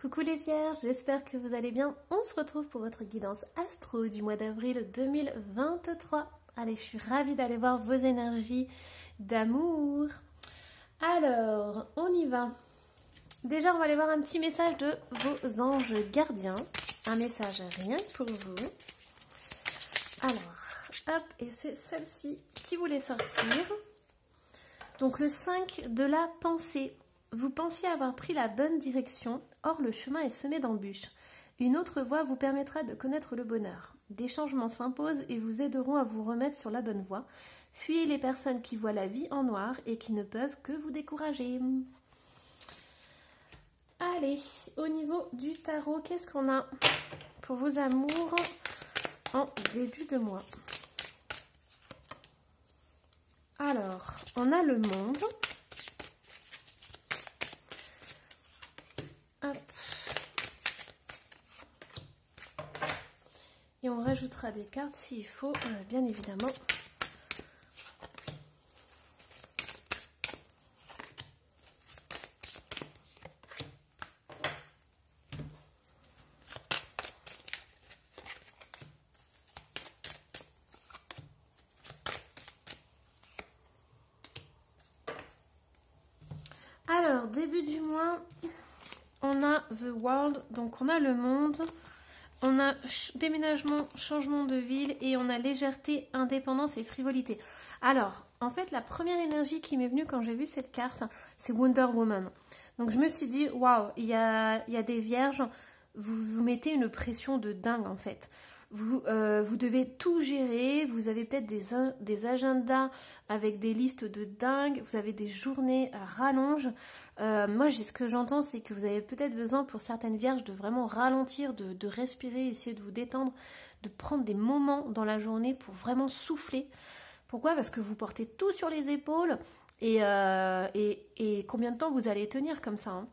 Coucou les vierges, j'espère que vous allez bien. On se retrouve pour votre guidance astro du mois d'avril 2023. Allez, je suis ravie d'aller voir vos énergies d'amour. Alors, on y va. Déjà, on va aller voir un petit message de vos anges gardiens. Un message rien que pour vous. Alors, hop, et c'est celle-ci qui voulait sortir. Donc, le 5 de la pensée. Vous pensiez avoir pris la bonne direction, or le chemin est semé d'embûches. Une autre voie vous permettra de connaître le bonheur. Des changements s'imposent et vous aideront à vous remettre sur la bonne voie. Fuyez les personnes qui voient la vie en noir et qui ne peuvent que vous décourager. Allez, au niveau du tarot, qu'est-ce qu'on a pour vos amours en début de mois? Alors, on a le monde. Hop. Et on rajoutera des cartes s'il faut, bien évidemment. Alors, début du mois, on a The World, donc on a le monde, on a déménagement, changement de ville et on a légèreté, indépendance et frivolité. Alors, en fait, la première énergie qui m'est venue quand j'ai vu cette carte, c'est Wonder Woman. Donc je me suis dit, waouh, il y a des vierges, vous vous mettez une pression de dingue en fait. Vous devez tout gérer, vous avez peut-être des agendas avec des listes de dingue, vous avez des journées à rallonge. Moi, ce que j'entends, c'est que vous avez peut-être besoin pour certaines vierges de vraiment ralentir, de respirer, essayer de vous détendre, de prendre des moments dans la journée pour vraiment souffler. Pourquoi? Parce que vous portez tout sur les épaules et combien de temps vous allez tenir comme ça, hein.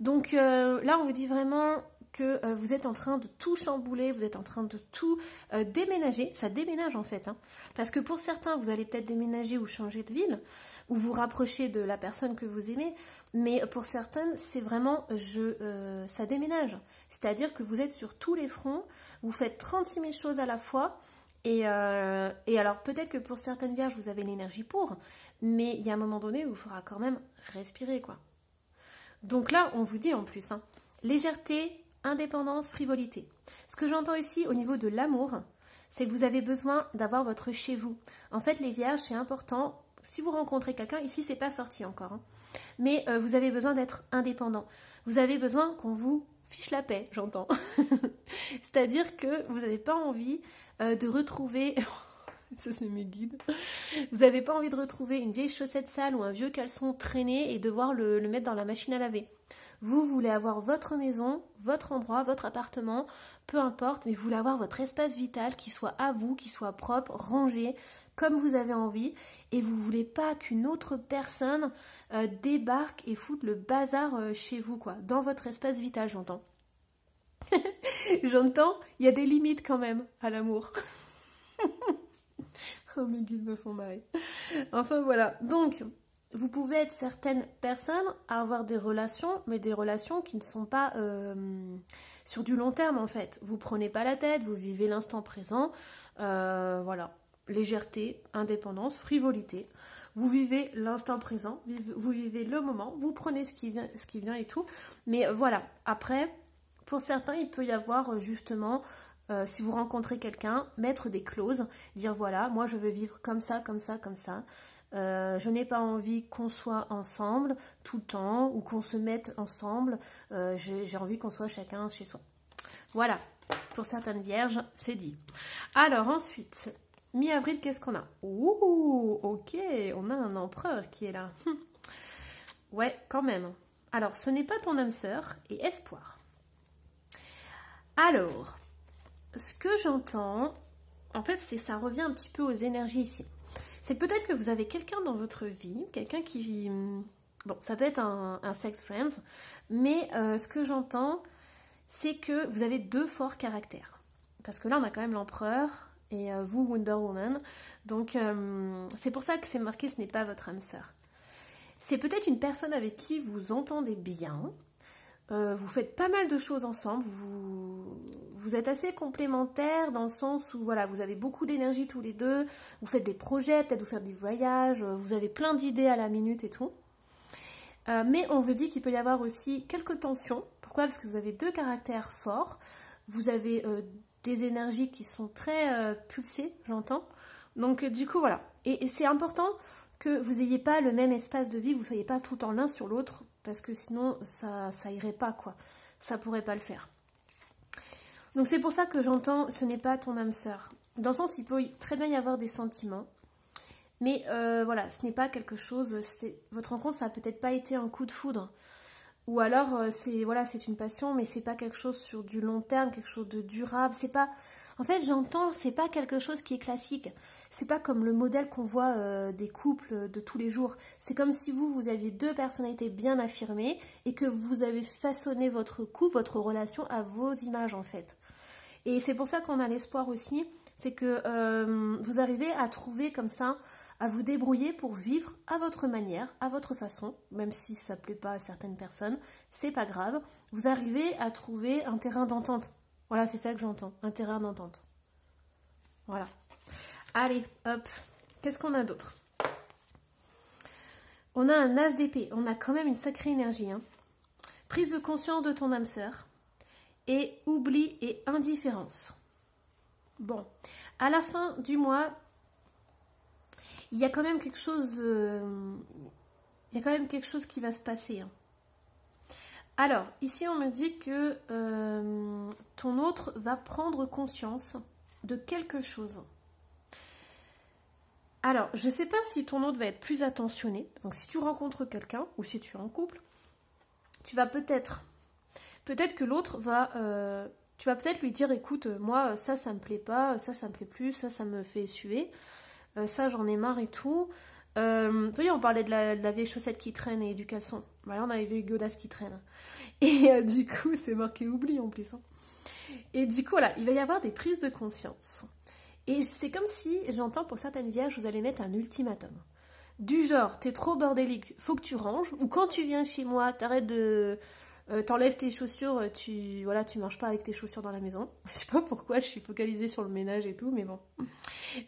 Donc là, on vous dit vraiment que vous êtes en train de tout chambouler, vous êtes en train de tout déménager. Ça déménage en fait, hein. Parce que pour certains, vous allez peut-être déménager ou changer de ville, ou vous rapprocher de la personne que vous aimez. Mais pour certaines, c'est vraiment, ça déménage. C'est-à-dire que vous êtes sur tous les fronts, vous faites 36 000 choses à la fois. Et alors peut-être que pour certaines vierges, vous avez l'énergie pour, mais il y a un moment donné où il faudra quand même respirer, quoi. Donc là, on vous dit en plus, hein, légèreté, indépendance, frivolité. Ce que j'entends ici au niveau de l'amour, c'est que vous avez besoin d'avoir votre chez vous. En fait, les vierges, c'est important. Si vous rencontrez quelqu'un, ici, c'est pas sorti encore, hein, mais vous avez besoin d'être indépendant. Vous avez besoin qu'on vous fiche la paix, j'entends. C'est-à-dire que vous n'avez pas envie de retrouver... Ça, c'est mes guides. Vous n'avez pas envie de retrouver une vieille chaussette sale ou un vieux caleçon traîné et devoir le mettre dans la machine à laver. Vous voulez avoir votre maison, votre endroit, votre appartement, peu importe, mais vous voulez avoir votre espace vital qui soit à vous, qui soit propre, rangé, comme vous avez envie. Et vous ne voulez pas qu'une autre personne débarque et foute le bazar chez vous, quoi, dans votre espace vital, j'entends. J'entends, il y a des limites quand même à l'amour. Oh, mes guides me font marrer. Enfin voilà, donc vous pouvez être certaines personnes à avoir des relations, mais des relations qui ne sont pas sur du long terme en fait. Vous prenez pas la tête, vous vivez l'instant présent, voilà. Légèreté, indépendance, frivolité. Vous vivez l'instant présent, vous vivez le moment, vous prenez ce qui vient et tout. Mais voilà, après, pour certains, il peut y avoir justement... si vous rencontrez quelqu'un, mettre des clauses, dire voilà, moi je veux vivre comme ça, comme ça, comme ça. Je n'ai pas envie qu'on soit ensemble tout le temps ou qu'on se mette ensemble. J'ai envie qu'on soit chacun chez soi. Voilà, pour certaines vierges, c'est dit. Alors ensuite, mi-avril, qu'est-ce qu'on a? Ouh, ok, on a un empereur qui est là. Ouais, quand même. Alors, ce n'est pas ton âme sœur et espoir. Alors... ce que j'entends, en fait, ça revient un petit peu aux énergies ici. C'est peut-être que vous avez quelqu'un dans votre vie, quelqu'un qui... Bon, ça peut être un sex friends, mais ce que j'entends, c'est que vous avez deux forts caractères. Parce que là, on a quand même l'empereur et vous, Wonder Woman. Donc, c'est pour ça que c'est marqué, ce n'est pas votre âme sœur. C'est peut-être une personne avec qui vous entendez bien, Vous faites pas mal de choses ensemble. Vous êtes assez complémentaires dans le sens où voilà, vous avez beaucoup d'énergie tous les deux. Vous faites des projets, peut-être vous faites des voyages. Vous avez plein d'idées à la minute et tout. Mais on vous dit qu'il peut y avoir aussi quelques tensions. Pourquoi? Parce que vous avez deux caractères forts. Vous avez des énergies qui sont très pulsées, j'entends. Donc du coup, voilà. Et c'est important que vous n'ayez pas le même espace de vie, que vous ne soyez pas tout le temps l'un sur l'autre, parce que sinon, ça irait pas, quoi. Ça pourrait pas le faire. Donc c'est pour ça que j'entends, ce n'est pas ton âme sœur. Dans le sens, il peut très bien y avoir des sentiments. Mais voilà, ce n'est pas quelque chose... Votre rencontre, ça n'a peut-être pas été un coup de foudre. Ou alors, c'est une passion, mais c'est pas quelque chose sur du long terme, quelque chose de durable. C'est pas... En fait, j'entends, c'est pas quelque chose qui est classique. C'est pas comme le modèle qu'on voit des couples de tous les jours. C'est comme si vous aviez deux personnalités bien affirmées et que vous avez façonné votre couple, votre relation à vos images, en fait. Et c'est pour ça qu'on a l'espoir aussi, c'est que vous arrivez à trouver comme ça, à vous débrouiller pour vivre à votre manière, à votre façon, même si ça ne plaît pas à certaines personnes, c'est pas grave. Vous arrivez à trouver un terrain d'entente. Voilà, c'est ça que j'entends, un terrain d'entente. Voilà. Allez, hop, qu'est-ce qu'on a d'autre? On a un as d'épée, on a quand même une sacrée énergie. Hein. Prise de conscience de ton âme sœur et oubli et indifférence. Bon, à la fin du mois, il y a quand même quelque chose, qui va se passer. Hein. Alors, ici on me dit que ton autre va prendre conscience de quelque chose. Alors, je ne sais pas si ton autre va être plus attentionné. Donc, si tu rencontres quelqu'un ou si tu es en couple, tu vas peut-être que l'autre va... tu vas peut-être lui dire, écoute, moi, ça me plaît pas, ça me plaît plus, ça me fait suer, ça, j'en ai marre et tout. Vous voyez, on parlait de la vieille chaussette qui traîne et du caleçon. Voilà, on a les vieilles godasses qui traînent. Et du coup, c'est marqué oubli en plus. Hein. Et du coup, voilà, il va y avoir des prises de conscience. Et c'est comme si, j'entends pour certaines vierges, vous allez mettre un ultimatum. Du genre, t'es trop bordélique, faut que tu ranges. Ou quand tu viens chez moi, t'arrêtes de... t'enlèves tes chaussures, tu marches pas avec tes chaussures dans la maison. Je sais pas pourquoi je suis focalisée sur le ménage et tout, mais bon.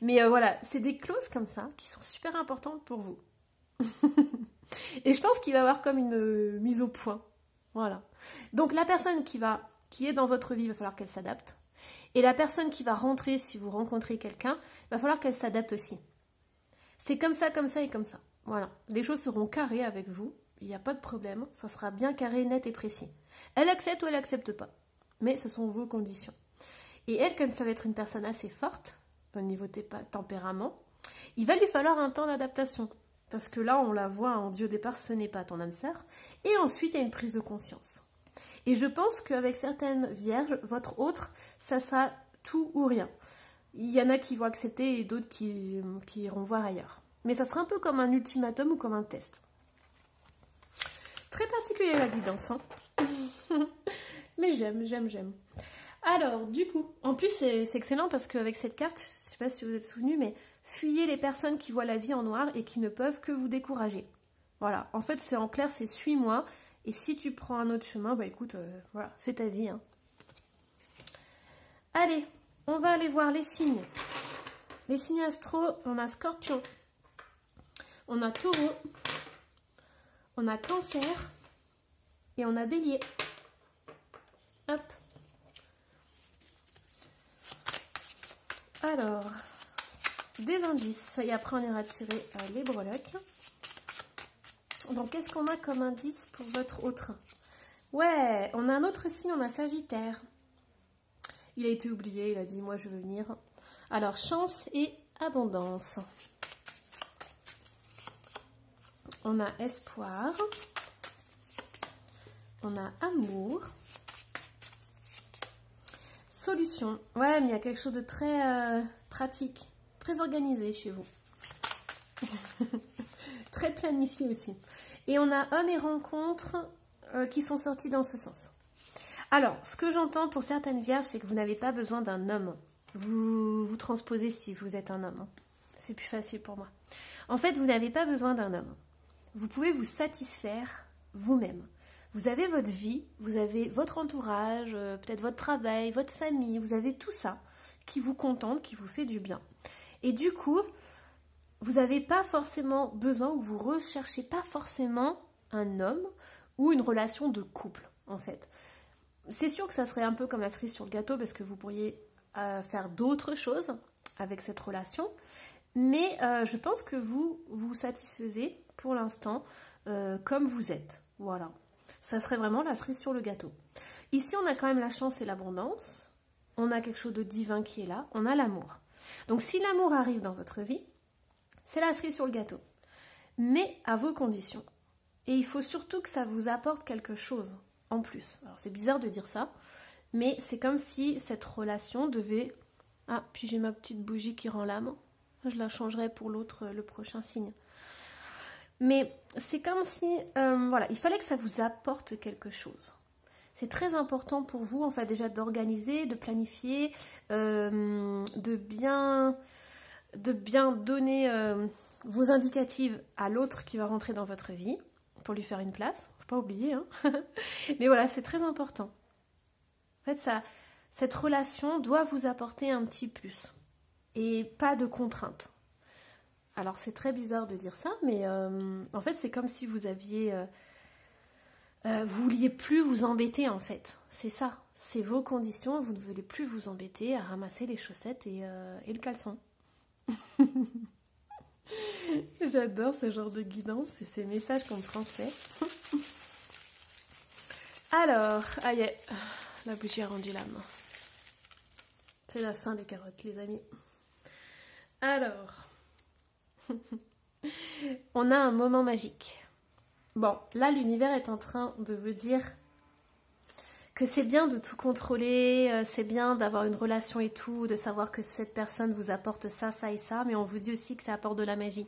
Mais voilà, c'est des clauses comme ça qui sont super importantes pour vous. Et je pense qu'il va y avoir comme une mise au point. Voilà. Donc la personne qui est dans votre vie, il va falloir qu'elle s'adapte. Et la personne qui va rentrer, si vous rencontrez quelqu'un, il va falloir qu'elle s'adapte aussi. C'est comme ça et comme ça. Voilà. Les choses seront carrées avec vous. Il n'y a pas de problème. Ça sera bien carré, net et précis. Elle accepte ou elle n'accepte pas. Mais ce sont vos conditions. Et elle, comme ça va être une personne assez forte, au niveau de tempérament, il va lui falloir un temps d'adaptation. Parce que là, on la voit en dit au départ, ce n'est pas ton âme sœur. Et ensuite, il y a une prise de conscience. Et je pense qu'avec certaines vierges, votre autre, ça sera tout ou rien. Il y en a qui vont accepter et d'autres qui iront voir ailleurs. Mais ça sera un peu comme un ultimatum ou comme un test. Très particulier la guidance. Hein. Mais j'aime. Alors, du coup, en plus, c'est excellent parce qu'avec cette carte, je ne sais pas si vous êtes souvenu, mais fuyez les personnes qui voient la vie en noir et qui ne peuvent que vous décourager. Voilà, en fait, c'est en clair, c'est suis-moi. Et si tu prends un autre chemin, bah écoute, voilà, fais ta vie. Hein. Allez, on va aller voir les signes. Les signes astro, on a Scorpion, on a Taureau, on a Cancer et on a Bélier. Hop. Alors, des indices. Et après, on ira tirer les breloques. Donc, qu'est-ce qu'on a comme indice pour votre autre? Ouais, on a un autre signe, on a Sagittaire. Il a été oublié, il a dit, moi, je veux venir. Alors, chance et abondance. On a espoir. On a amour. Solution. Ouais, mais il y a quelque chose de très pratique, très organisé chez vous. Très planifié aussi. Et on a hommes et rencontres qui sont sortis dans ce sens. Alors, ce que j'entends pour certaines vierges, c'est que vous n'avez pas besoin d'un homme. Vous transposez si vous êtes un homme. Hein. C'est plus facile pour moi. En fait, vous n'avez pas besoin d'un homme. Vous pouvez vous satisfaire vous-même. vous avez votre vie, vous avez votre entourage, peut-être votre travail, votre famille, vous avez tout ça qui vous contente, qui vous fait du bien. Et du coup, vous n'avez pas forcément besoin ou vous ne recherchez pas forcément un homme ou une relation de couple, en fait. C'est sûr que ça serait un peu comme la cerise sur le gâteau parce que vous pourriez faire d'autres choses avec cette relation. Mais je pense que vous vous satisfaisez pour l'instant comme vous êtes. Voilà. Ça serait vraiment la cerise sur le gâteau. Ici, on a quand même la chance et l'abondance. On a quelque chose de divin qui est là. On a l'amour. Donc, si l'amour arrive dans votre vie, c'est la cerise sur le gâteau. Mais à vos conditions. Et il faut surtout que ça vous apporte quelque chose en plus. Alors, c'est bizarre de dire ça, mais c'est comme si cette relation devait... Ah, puis j'ai ma petite bougie qui rend l'âme. Je la changerai pour l'autre, le prochain signe. Mais c'est comme si, voilà, il fallait que ça vous apporte quelque chose. C'est très important pour vous, en fait, déjà d'organiser, de planifier, de bien donner vos indicatives à l'autre qui va rentrer dans votre vie, pour lui faire une place. Faut pas oublier, hein. Mais voilà, c'est très important. En fait, cette relation doit vous apporter un petit plus. Et pas de contraintes. Alors c'est très bizarre de dire ça, mais en fait c'est comme si vous aviez... vous vouliez plus vous embêter en fait. C'est ça, c'est vos conditions, vous ne voulez plus vous embêter à ramasser les chaussettes et le caleçon. J'adore ce genre de guidance et ces messages qu'on me transmet. Alors, aïe, la bougie a rendu l'âme. C'est la fin des carottes les amis. Alors... on a un moment magique. Bon, là l'univers est en train de vous dire que c'est bien de tout contrôler, c'est bien d'avoir une relation et tout, de savoir que cette personne vous apporte ça, ça et ça, mais on vous dit aussi que ça apporte de la magie.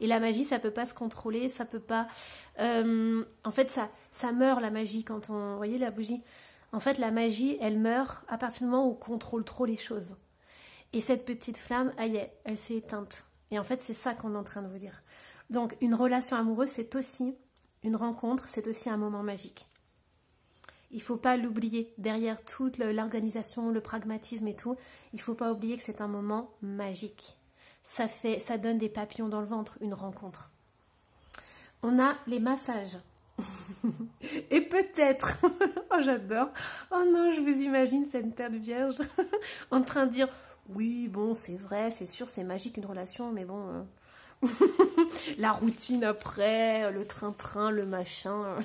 Et la magie, ça peut pas se contrôler, ça peut pas... en fait, ça meurt la magie quand on... Vous voyez la bougie? En fait, la magie, elle meurt à partir du moment où on contrôle trop les choses. Et cette petite flamme, aïe, elle s'est éteinte. Et en fait, c'est ça qu'on est en train de vous dire. Donc, une relation amoureuse, c'est aussi une rencontre, c'est aussi un moment magique. Il ne faut pas l'oublier. Derrière toute l'organisation, le pragmatisme et tout, il ne faut pas oublier que c'est un moment magique. Ça donne des papillons dans le ventre, une rencontre. On a les massages. Et peut-être, oh j'adore, oh non, je vous imagine cette Terre Vierge en train de dire... Oui, bon, c'est vrai, c'est sûr, c'est magique une relation, mais bon, la routine après, le train-train, le machin,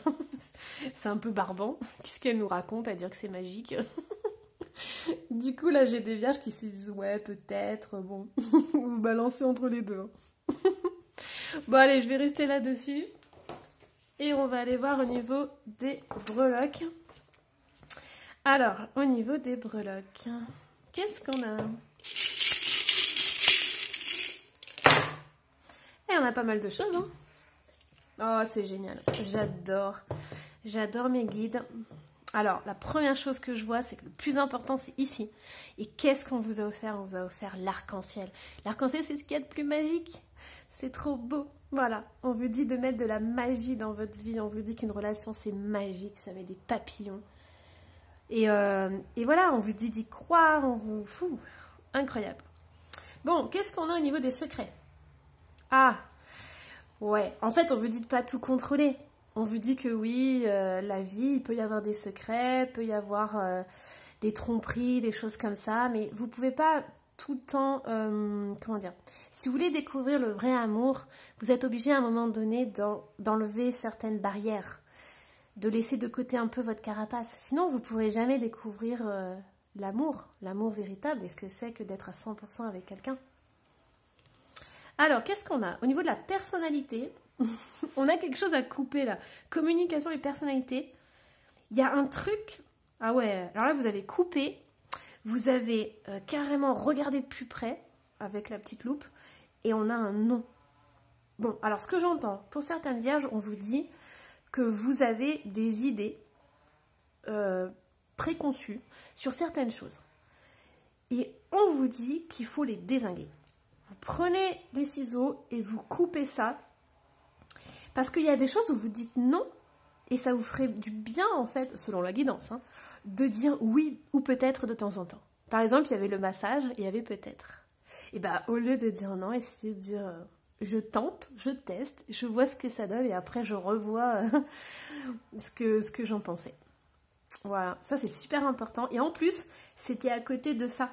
c'est un peu barbant. Qu'est-ce qu'elle nous raconte à dire que c'est magique? Du coup, là, j'ai des vierges qui se disent, ouais, peut-être, bon, vous balancez entre les deux. Bon, allez, je vais rester là-dessus. Et on va aller voir au niveau des breloques. Alors, au niveau des breloques, qu'est-ce qu'on a? Et on a pas mal de choses, hein. Oh, c'est génial. J'adore. J'adore mes guides. Alors, la première chose que je vois, c'est que le plus important, c'est ici. Et qu'est-ce qu'on vous a offert? On vous a offert l'arc-en-ciel. L'arc-en-ciel, c'est ce qu'il y a de plus magique. C'est trop beau. Voilà. On vous dit de mettre de la magie dans votre vie. On vous dit qu'une relation, c'est magique. Ça met des papillons. Et voilà, on vous dit d'y croire. On vous... Fou, incroyable. Bon, qu'est-ce qu'on a au niveau des secrets? Ah, ouais. En fait, on vous dit de pas tout contrôler. On vous dit que oui, la vie, il peut y avoir des secrets, il peut y avoir des tromperies, des choses comme ça, mais vous pouvez pas tout le temps, comment dire, si vous voulez découvrir le vrai amour, vous êtes obligé à un moment donné d'enlever certaines barrières, de laisser de côté un peu votre carapace. Sinon, vous ne pourrez jamais découvrir l'amour véritable, et ce que c'est que d'être à 100% avec quelqu'un. Alors, qu'est-ce qu'on a? Au niveau de la personnalité, on a quelque chose à couper là. Communication et personnalité. Il y a un truc... Ah ouais, alors là, vous avez coupé. Vous avez carrément regardé de plus près avec la petite loupe. Et on a un non. Bon, alors ce que j'entends, pour certaines vierges, on vous dit que vous avez des idées préconçues sur certaines choses. Et on vous dit qu'il faut les dézinguer. Vous prenez les ciseaux et vous coupez ça. Parce qu'il y a des choses où vous dites non Et ça vous ferait du bien, en fait, selon la guidance, hein, de dire oui ou peut-être de temps en temps. Par exemple, il y avait le massage et il y avait peut-être. Et bah, au lieu de dire non, essayez de dire je tente, je teste, je vois ce que ça donne et après je revois ce que j'en pensais. Voilà, ça c'est super important. Et en plus, c'était à côté de ça.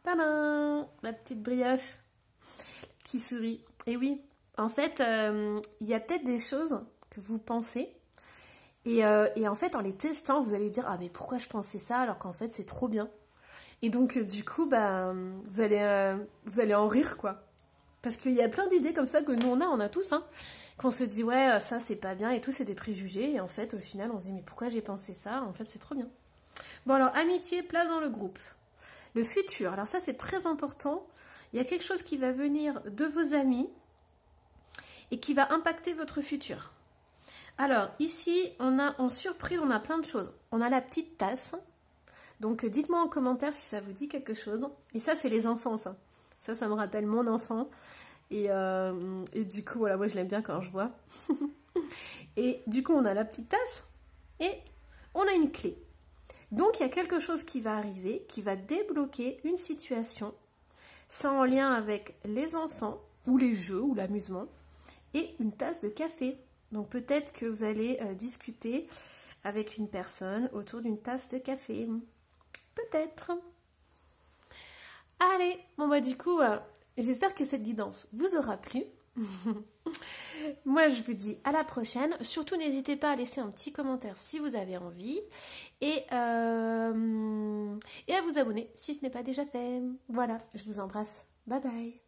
Tadam! La petite brioche qui sourit. Et oui, en fait, il y a peut-être des choses que vous pensez. Et en fait, en les testant, vous allez dire ah mais pourquoi je pensais ça alors qu'en fait c'est trop bien. Et donc du coup, bah, vous allez en rire quoi. Parce qu'il y a plein d'idées comme ça que nous on a tous, hein. Qu'on se dit ouais ça c'est pas bien et tout, c'est des préjugés. Et en fait au final on se dit mais pourquoi j'ai pensé ça? En fait c'est trop bien. Bon alors amitié, place dans le groupe. Le futur, alors ça c'est très important. Il y a quelque chose qui va venir de vos amis et qui va impacter votre futur. Alors ici, en surprise, on a plein de choses. On a la petite tasse. Donc dites-moi en commentaire si ça vous dit quelque chose. Et ça, c'est les enfants, ça. Ça me rappelle mon enfant. Et du coup, voilà, moi je l'aime bien quand je vois. Et du coup, on a la petite tasse et on a une clé. Donc il y a quelque chose qui va arriver, qui va débloquer une situation. Ça en lien avec les enfants, ou les jeux, ou l'amusement. Et une tasse de café. Donc peut-être que vous allez discuter avec une personne autour d'une tasse de café. Peut-être. Allez, bon bah du coup, j'espère que cette guidance vous aura plu. Moi je vous dis à la prochaine. Surtout n'hésitez pas à laisser un petit commentaire si vous avez envie. Et à vous abonner si ce n'est pas déjà fait. Voilà, je vous embrasse. Bye bye.